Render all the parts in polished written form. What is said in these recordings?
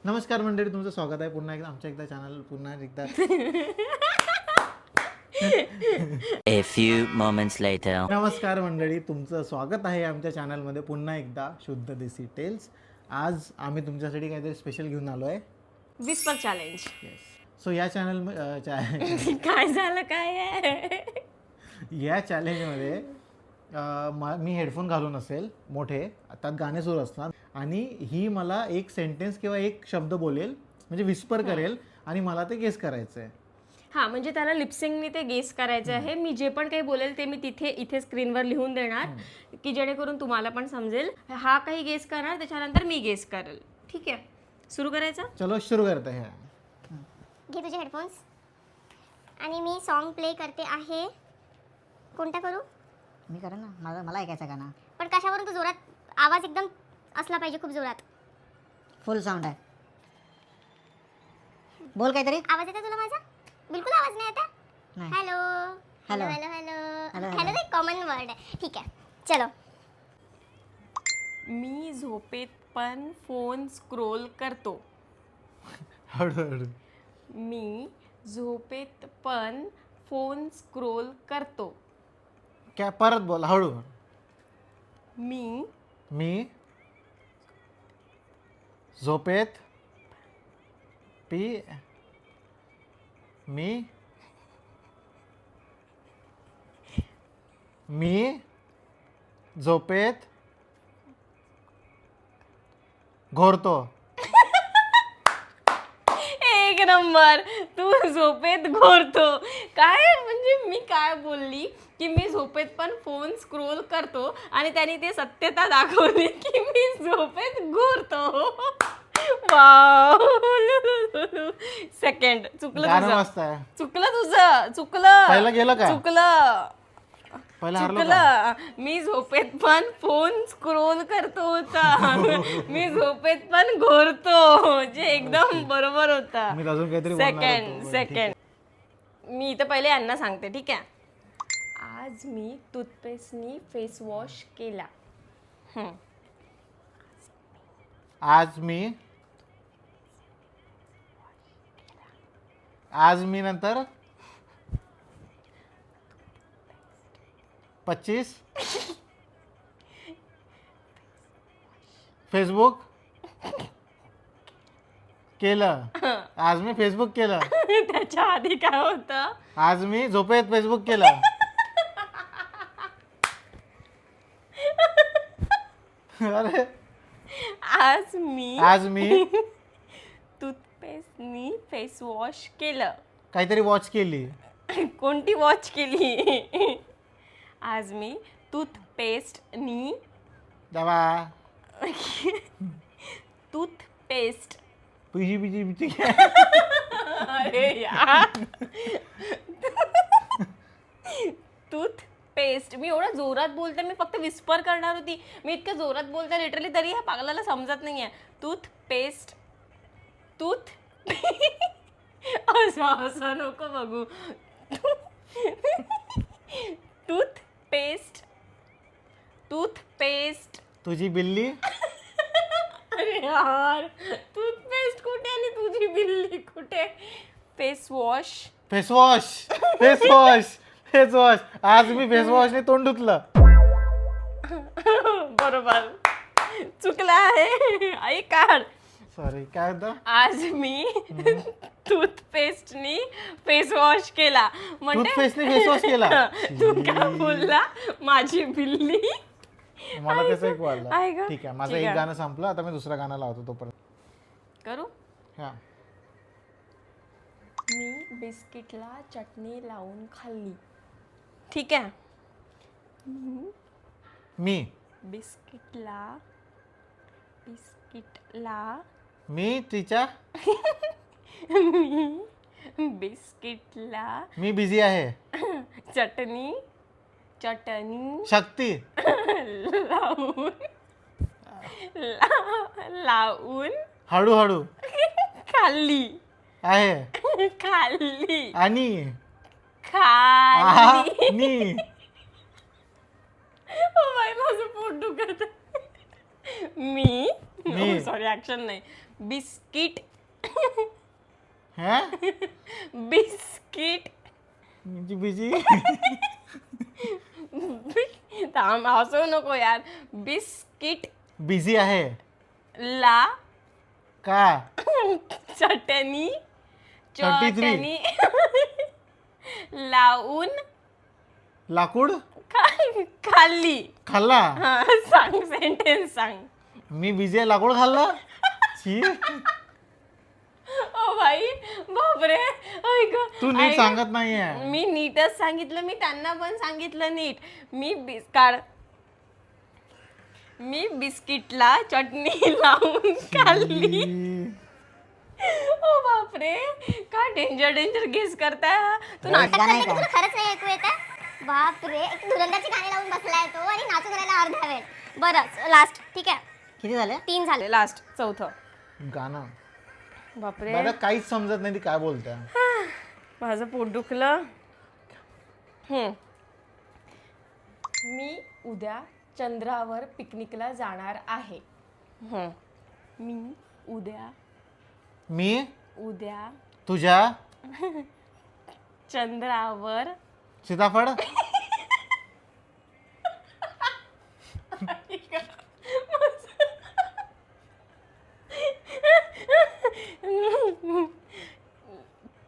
नमस्कार मंडळी, तुमचं स्वागत आहे पुन्हा एकदा आमच्या एकदा चॅनल पुन्हा एकदा. A few moments later. नमस्कार मंडळी, तुमचं स्वागत आहे आमच्या चॅनलमध्ये पुन्हा एकदा शुद्ध देसी टेल्स. आज आम्ही तुमच्यासाठी काहीतरी स्पेशल घेऊन आलो आहे. Whisper challenge. सो या चॅनल काय झालं काय आहे? या चॅलेंजमध्ये मी हेडफोन घालून असेल मोठे, त्यात गाणे सुरू असतात आणि ही मला एक सेंटेन्स किंवा एक शब्द बोलेल, म्हणजे विस्पर करेल आणि मला ते गेस करायचं आहे. हा, म्हणजे त्याला लिपसिंगनी ते गेस करायचं आहे. मी जे पण काही बोलेल ते मी इथे स्क्रीनवर लिहून देणार की जेणेकरून तुम्हाला पण समजेल. हा काही गेस करणार, त्याच्यानंतर मी गेस करेल. ठीक आहे, सुरू करायचं. चलो सुरू करते आहे. घे तुझे हेडफोन्स आणि मी सॉन्ग प्ले करते आहे. कोणता करू? मी करेन ना, मला ऐकायचं गाणं. पण कशावरून? तू जोरात आवाज एकदम असला पाहिजे, खूप जोरात. फुल साऊंड आहे. बोल काहीतरी. आवाज येतो तुला माझा? बिलकुल आवाज नाही येता. नाही. Hello hello. Hello hello hello, hello. एक कॉमन वर्ड आहे. ठीक आहे, चलो. मी झोपेत पण फोन स्क्रोल करतो. हळूहळू. मी झोपेत पण फोन स्क्रोल करतो. काय परत बोल, हळू. मी मी झोपेत मी झोपेत घोरतो. एक नंबर. तू झोपेत घोरतो. काय म्हणजे मी काय बोलली की मी झोपेत पण फोन स्क्रोल करतो आणि त्याने ते सत्यता दाखवली की मी झोपेत घोरतो. वाव. सेकंड चुकलं गाणं तुझं. मस्त आहे. चुकलं. पहिलं गेलं का? चुकलं. पहिला हरलो का? मी झोपेत पण फोन स्क्रोल करतो होता. मी झोपेत पण घोरतो, जे एकदम बरोबर होता. मी अजून काहीतरी बोलणार होतो. सेकंड मी इथं पहिले यांना सांगते. ठीक आहे. आज मी टूथपेस्टनी फेस वॉश केला. आज मी नंतर 25 फेसबुक केलं. आज मी फेसबुक केलं. त्याच्या आधी काय होतं? आज मी झोपेत फेसबुक केलं. अरे आज मी टूथपेस्टनी फेस वॉश केलं. काहीतरी वॉच केली. कोणती वॉच केली? आज मी टूथपेस्टनी टूथपेस्ट पिजी अरे यार. टूथपेस्ट. मी एवढं जोरात बोलते, मी फक्त विस्पर करणार होती. मी इतकं जोरात बोलते लिटरली, तरी ह्या पागलाला समजत नाहीये. टूथपेस्ट. असं नको बघू. टूथपेस्ट. तुझी बिल्ली. अरे यार, टूथपेस्ट कुठे आणि तुझी बिल्ली कुठे? फेसवॉश. आज मी फेसवॉशने तोंड धुतलं. बरोबर. चुकला आहे. आई काढ. सॉरी, काय होतं? आज मी टूथपेस्टनी फेस वॉश केला. टूथपेस्टने फेस वॉश केला. तू काय बोलला? माझी बिल्ली. मला त्याचं एक वाढलं. आहे का? ठीक आहे, माझं ठीक एक आहे. गाणं संपलं. आता मी दुसरं गाणं लावतो तोपर्यंत. करू. हा. मी बिस्किटला चटणी लावून खाल्ली. ठीक आहे. मी तिच्या बिस्किटला मी बिझी आहे. चटणी शक्ती लावून हळूहळू खाल्ली. आहे खाल्ली. आणि खाल्ली. माझं पोट दुखत. मी सॉरी ऍक्शन नाही. बिस्किट हा बिस्किट म्हणजे बिजी थांब हसू नको यार. बिस्किट बिझी आहे ला का चटणी 33. लावून लाकूड खाल्ली. खाल्ला हा सांग सेंटेन्स सांग. मी बिझी आहे लाकूड खाल्ला छी ओ भाई बापरे ऐक तू नीट सांगत नाहीये. मी नीटच सांगितलं. मी त्यांना पण सांगितलं नीट. मी बिस्किटला चटणी लावून खाल्ली. ओ बापरे काय डेंजर गेस करताय हा. तू नाटक गाणं आहे का? तुला खरंच नाही ऐकू येत आहे? बापरे एक धुरंदरची गाणी लावून बसलाय तो आणि नाचून राहिला अर्धा वेळ. बरं लास्ट ठीक आहे. किती झाले? 3 झाले. लास्ट चौथं. गाणं बापरे मला काहीच समजत नाही ती काय बोलते. माझं पोट दुखलं. मी उद्या चंद्रावर पिकनिकला जाणार आहे. मी उद्या तुझ्या चंद्रावर सीताफळ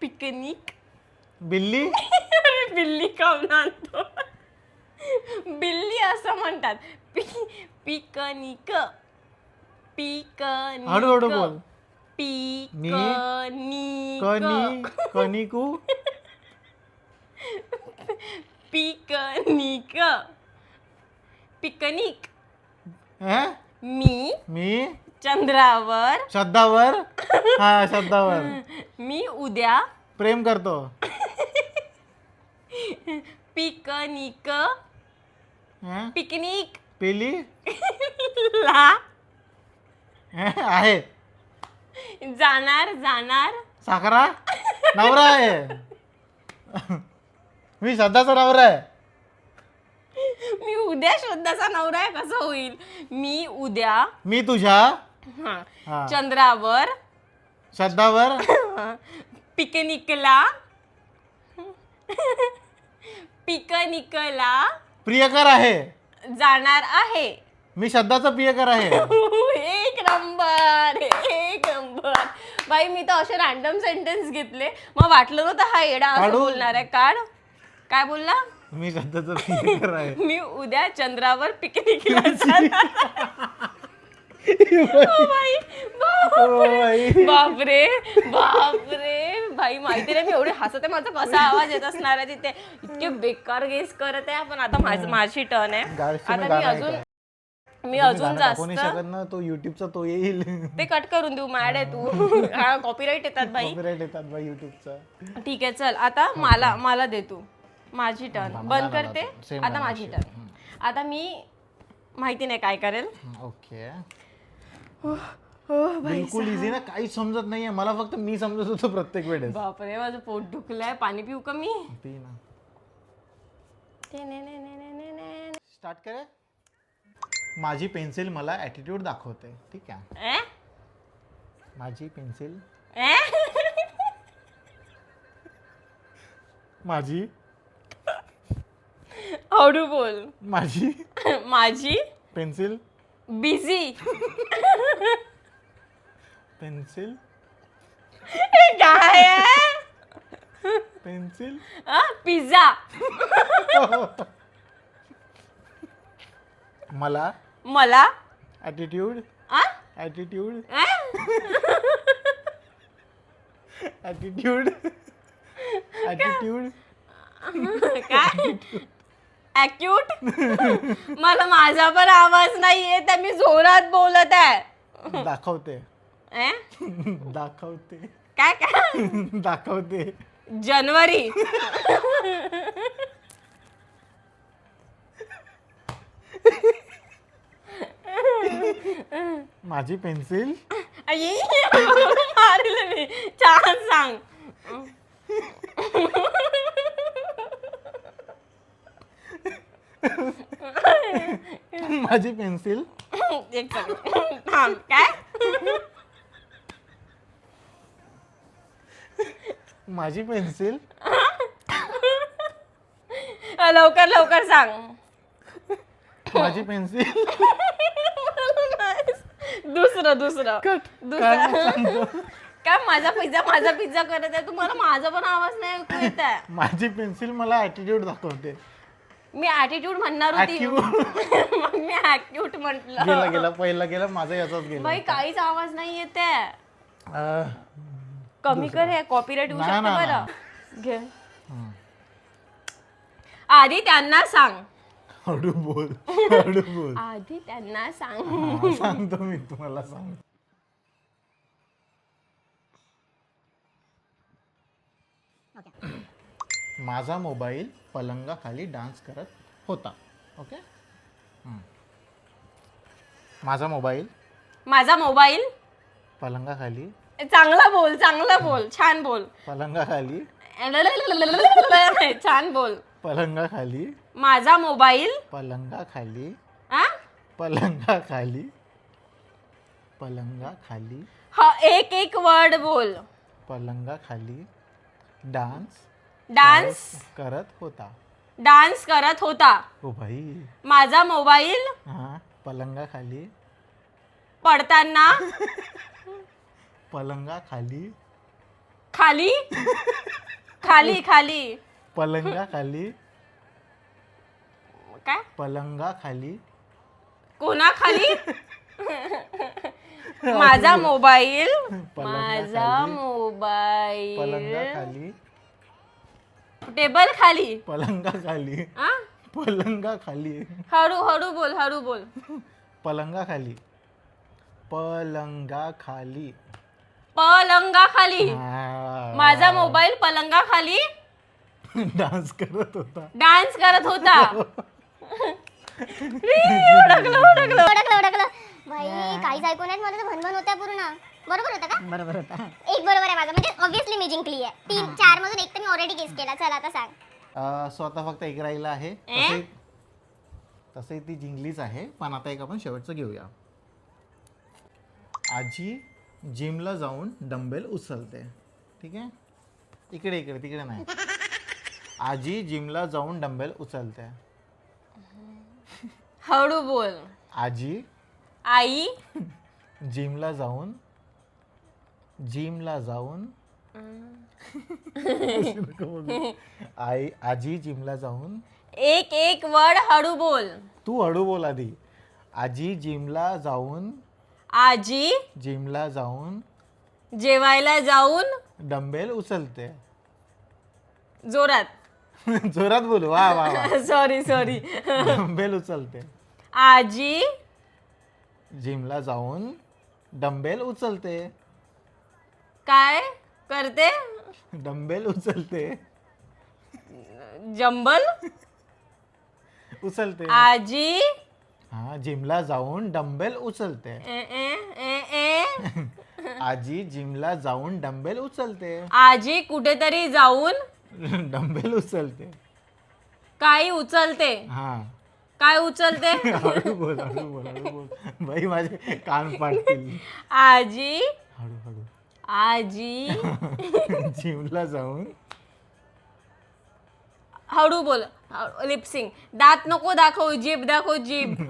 पिकनिक बिल्ली अरे बिल्ली काऊन आणतो. बिल्ली असं म्हणतात. पिकनिक पिकनिक हळूहळू बोल. पिकनिक कनिकू पिकनिक पिकनिक हं? मी चंद्रावर शब्दावर हा शब्दावर मी उद्या प्रेम करतो. पिकनिक हं? पिकनिक पेली ला हं? आहे जाणार साखरा नवरा आहे. मी सध्याचा नवरा आहे. मी उद्या श्रद्धाचा नवरा आहे कसं होईल. मी तुझ्या हा, हा. चंद्रावर शब्दावर पिकनिकला प्रियकर आहे. जाणार आहे. मी शब्दाचा प्रियकर आहे. एक नंबर बाई. मी तर असे रॅन्डम सेंटेन्स घेतले. मग वाटलं नव्हतं हा येडा असं काढू? बोलणार आहे. काय बोलला. मी शब्दाचा प्रियकर आहे. मी उद्या चंद्रावर पिकनिकला जाणार. ओ बाई, बापरे भाई माहिती नाही मी एवढे हसते. माझा कसा आवाज येत असणार आहे तिथे. इतके बेकार गेस करत आहे. पण आता माझी टर्न आहे. आता मी अजून जास्त तो युट्यूबचा तो येईल. ते कट करून देऊ. मॅड आहे तू. हा कॉपीराईट येतात बाई. कॉपीराईट येतात बाई युट्यूबचा. ठीक आहे चल आता मला दे तू. माझी टर्न बंद करते. आता माझी टर्न. आता मी माहिती नाही काय करेल. ओके बिलकुल इझी ना. काहीच समजत नाहीये मला. फक्त मी समजत होतो प्रत्येक वेळेस. बापरे माझं पोट दुखलंय. पाणी पिऊ का मी. पी ना. स्टार्ट करे. माझी पेन्सिल मला ॲटिट्यूड दाखवते. ठीक आहे. माझी पेन्सिल माझी हळू बोल. माझी पेन्सिल बिझी पेन्सिल काय आहे? Pencil pizza. मला ॲटिट्यूड ॲटिट्यूड ॲटिट्यूड ॲटिट्यूड काय ॲक्यूट. मला माझा पण आवाज नाही येत. मी जोरात बोलत आहे. दाखवते काय दाखवते. जनवरी. माझी पेन्सिल मारलं मी. छान सांग. माझी पेन्सिल एक सेकंड थांब. काय माझी पेन्सिल लवकर लवकर सांग. माझी पेन्सिल दुसरं काय माझा पिझ्झा करत आहे तुम्हाला माझा पण आवाज नाही ऐकू येत आहे. माझी पेन्सिल मला ऍटिट्यूड दाखवते. मी ऍटिट्यूड म्हणणार होती मग मी ऍक्यूट म्हटलं. गेला पहिला गेला माझा याचाच गेला. बाई काहीच आवाज नाही येत आहे. अं, कमी कर हे कॉपीराइट येऊ नाही, शकतं नाही, बरं. घे. आधी त्यांना सांग. हळू बोल. आधी त्यांना सांग. हा, सांगतो मी तुम्हाला सांगतो. माझा मोबाईल पलंगाखाली डान्स करत होता. ओके. माझा मोबाईल माझा मोबाईल पलंगाखाली चांगला बोल छान बोल. पलंगाखाली छान बोल. पलंगाखाली माझा मोबाईल पलंगाखाली आ? पलंगाखाली हा एक वर्ड बोल. पलंगाखाली डान्स करत होता. डान्स करत होता. ओ भाई. माझा मोबाईल हा पलंगाखाली पडताना पलंगाखाली खाली खाली खाली पलंगाखाली काय पलंगाखाली कोणाखाली माझा मोबाईल पलंगाखाली टेबल खाली पलंगाखाली आ? पलंगाखाली हळू बोल. पलंगाखाली पलंगाखाली हा. माझा मोबाईल पलंगाखाली डान्स करत होता. डान्स करत होता. ओळखलं भाई काहीच ऐकून नाही. मला तर भनभन होत्या पूर्ण. बरोबर होतं का? बरोबर होता. एक बरोबर आहे माझा. म्हणजे ऑब्विसली मी जिंकली आहे. 3-4 मधून एक तर मी ऑलरेडी गेस केला. चल आता सांग. स्वतः फक्त एक राहिला आहे. तसे ती जिंकलीच आहे. पण आता एक आपण शेवटचं घेऊया. आजी जिमला जाऊन डंबेल उचलते. ठीक आहे. इकडे तिकडे नाही. आजी जिमला जाऊन डंबेल उचलते. हळू बोल. आजी आई जिमला जाऊन आजी जिमला जाऊन एक वर्ड हळू बोल. तू हळू बोल आधी. आजी जिमला जाऊन जेवायला जाऊन डंबेल उचलते. जोरात बोलू. वा सॉरी डंबेल उचलते. आजी जिमला जाऊन डंबेल उचलते. काय करते. डंबेल उचलते. जंबल उचलते. आजी हा जिमला जाऊन डंबेल उचलते. आजी जिमला जाऊन डंबेल उचलते. आजी कुठेतरी जाऊन डंबेल उचलते. काही उचलते. हा काय उचलते. हळू बोल. बाई माझे कान पाडतील. आजी हळू आजी जिमला जाऊन हळू बोल. लिपसिंग. दात नको दाखव. जीभ दाखव. जीभ.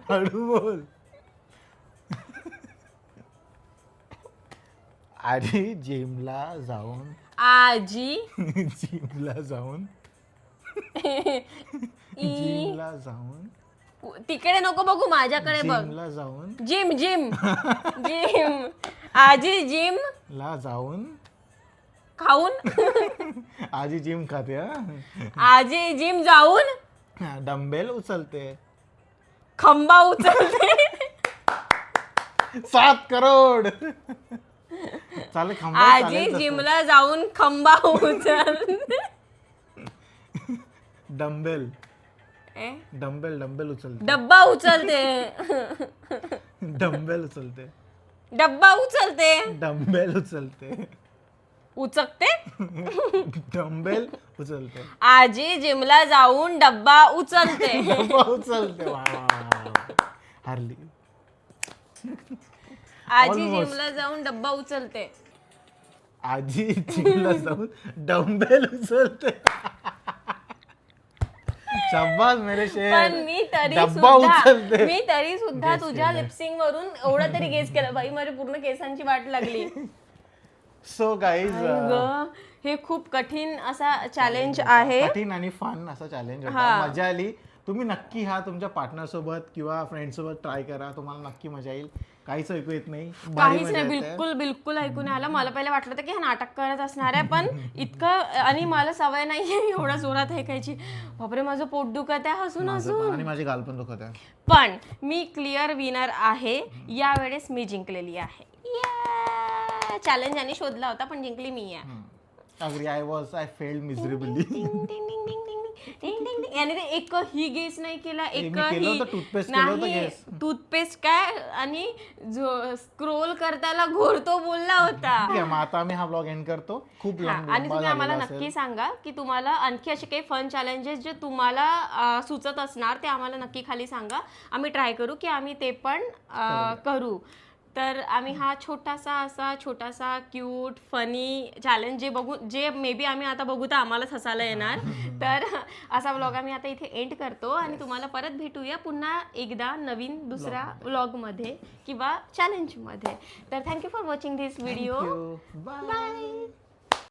हळू बोल. आजी जिमला जाऊन तिकडे नको बघू माझ्याकडे बघ. जिमला जाऊन जिम आजी जिम ला जाऊन खाऊन आजी जिम खाते. आजी जिम जाऊन डंबेल उचलते. खंबा उचलते. 7 करोड चालेल. खंबा आजी जिमला जाऊन खंबा उचलते. डंबेल उचलते. डब्बा उचलते. डंबेल उचलते. डब्बा उचलते. डंबेल उचलते. उचकते. डंबेल उचलते. आजी जिमला जाऊन डब्बा उचलते. डब्बा उचलते. वा. हारली. आजी Almost. जिमला जाऊन डब्बा उचलते. आजी जिमला जाऊन डंबेल उचलते. शाबास मेरे शेर. पण मी डब्बा उचलते. तरी सुद्धा तुझ्या लिपसिंग वरून एवढं तरी गेस केलं. बाई माझ्या पूर्ण केसांची वाट लागली. सो गाईज हे खूप कठीण असा चॅलेंज आहे. कठीण आणि फन असा चॅलेंज होता. मजा आली. तुम्ही नक्की हा तुमच्या पार्टनर सोबत किंवा फ्रेंड सोबत ट्राय करा. तुम्हाला नक्की मजा येईल. काहीच ऐकू येत नाही. भारी काहीच मजा नाही, येते. बिलकुल ऐकून नाही आलं. मला पहिले वाटलं होतं की हा नाटक करत असणार आहे, पण इतकं आणि मला सवय नाहीये एवढा जोरात ऐकायची. बापरे माझं पोट दुखत आहे हसून माझं हसून. पण आणि माझी गाल पण दुखत आहे. पण मी क्लिअर विनर आहे. यावेळेस मी जिंकलेली आहे. चॅलेंज आणि शोधला होता पण जिंकली मी आहे. अग्री. I failed miserably. याने ते एकही गेस नाही केला. मी केलं होतं, toothpaste केलं होतं नाही guess. टूथपेस्ट काय आणि स्क्रोल करताना घोरतो बोलला होता. ठीक आहे, मग आता आम्ही हा ब्लॉग एंड करतो. खूप आणि तुम्ही आम्हाला नक्की सांगा की तुम्हाला आणखी असे काही फन चॅलेंजेस जे तुम्हाला सुचत असणार ते आम्हाला नक्की खाली सांगा. आम्ही ट्राय करू की आम्ही ते पण करू. तर आम्ही हा छोटासा क्यूट फनी चॅलेंज जे मे बी आम्ही आता बघू तर आम्हालाच हसायला येणार. तर असा व्लॉग आम्ही आता इथे एंड करतो आणि तुम्हाला परत भेटूया पुन्हा एकदा नवीन दुसऱ्या व्लॉगमध्ये किंवा चॅलेंजमध्ये. तर thank you for watching this video. Bye.